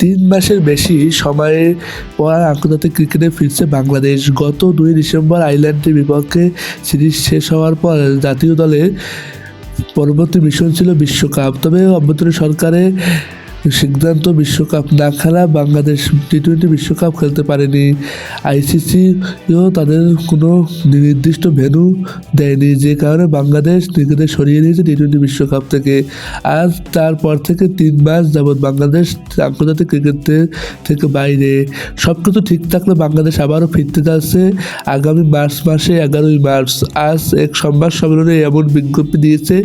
৩ মাসের বেশি সময়ের পর আন্তর্জাতিক ক্রিকেটে ফিরছে বাংলাদেশ। গত ২ ডিসেম্বর আয়ারল্যান্ডের বিপক্ষে সিরিজ শেষ হওয়ার পর জাতীয় দলের পরবর্তী মিশন ছিল বিশ্বকাপ। তবে অভ্যন্তরীণ সরকারের সিদ্ধান্ত বিশ্বকাপ না খেলা, বাংলাদেশ টি-20 বিশ্বকাপ খেলতে পারেনি। আইসিসিও তাদের কোনো নির্দিষ্ট ভেন্যু দেয়নি, যে কারণে বাংলাদেশ নিজেদের সরিয়ে দিয়েছে টি-20 বিশ্বকাপ থেকে। আর তারপর থেকে ৩ মাস যাবৎ বাংলাদেশ আন্তর্জাতিক ক্রিকেট থেকে বাইরে। সব কিছু ঠিক থাকলে বাংলাদেশ আবারও ফিরতে যাচ্ছে আগামী মার্চ মাসে 11ই মার্চ। আজ এক সংবাদ সম্মেলনে এমন বিজ্ঞপ্তি দিয়েছে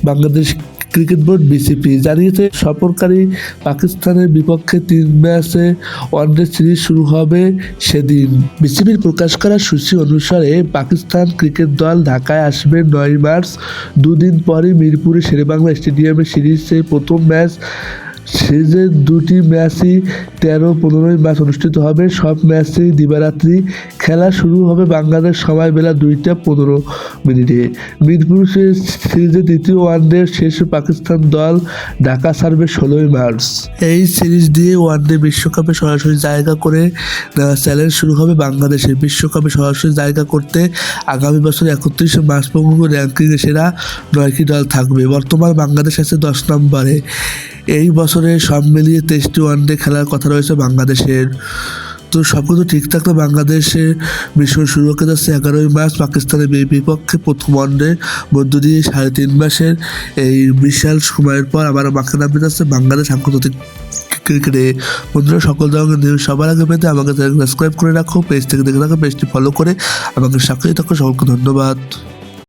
বাংলাদেশ ক্রিকেট বোর্ড বিসিবি। জানিয়েছে সফরকারী পাকিস্তানের বিপক্ষে ৩ ম্যাচে ওয়ানডে সিরিজ শুরু হবে সেদিন। বিসিবির প্রকাশ করা সূচি অনুসারে পাকিস্তান ক্রিকেট দল ঢাকায় আসবে ৯ মার্চ। দুদিন পরই মিরপুরে শেরেবাংলা স্টেডিয়ামে সিরিজের প্রথম ম্যাচ। সিরিজের 2টি ম্যাচই ১৩-১৫ মার্চ অনুষ্ঠিত হবে। সব ম্যাচেই দিবারাত্রি। খেলা শুরু হবে বাংলাদেশ সময় বেলা 2টা 15 মিনিটে। মিরপুর সিরিজের দ্বিতীয় ওয়ানডে শেষে পাকিস্তান দল ঢাকা ছাড়বে 16ই মার্চ। এই সিরিজ দিয়ে ওয়ানডে বিশ্বকাপে সরাসরি জায়গা করে নেওয়ার চ্যালেঞ্জ শুরু হবে বাংলাদেশের। বিশ্বকাপে সরাসরি জায়গা করতে আগামী বছর ৩১শে মার্চ পর্যন্ত র্যাঙ্কিংয়ে সেরা 9টি দল থাকবে। বর্তমান বাংলাদেশ আছে 10 নম্বরে। এই বছরে সব মিলিয়ে 23টি ওয়ানডে খেলার কথা রয়েছে বাংলাদেশের। তো সব কিছু ঠিক থাকলে বাংলাদেশের মিশন শুরু হতে যাচ্ছে 11ই মার্চ পাকিস্তানের বিপক্ষে প্রথম ওয়ানডে মধ্য দিয়ে 3.5 মাসের এই বিশাল সময়ের পর আবার মাঠে নামতে যাচ্ছে বাংলাদেশ আন্তর্জাতিক ক্রিকেটে। বন্ধুরা, সকল ধরনের নিউজ সবার আগে পেতে আমাকে সাবস্ক্রাইব করে রাখো, পেজ থেকে দেখে রাখো, পেজটি ফলো করে আমাকে সাক্ষী থাকো। সকলকে ধন্যবাদ।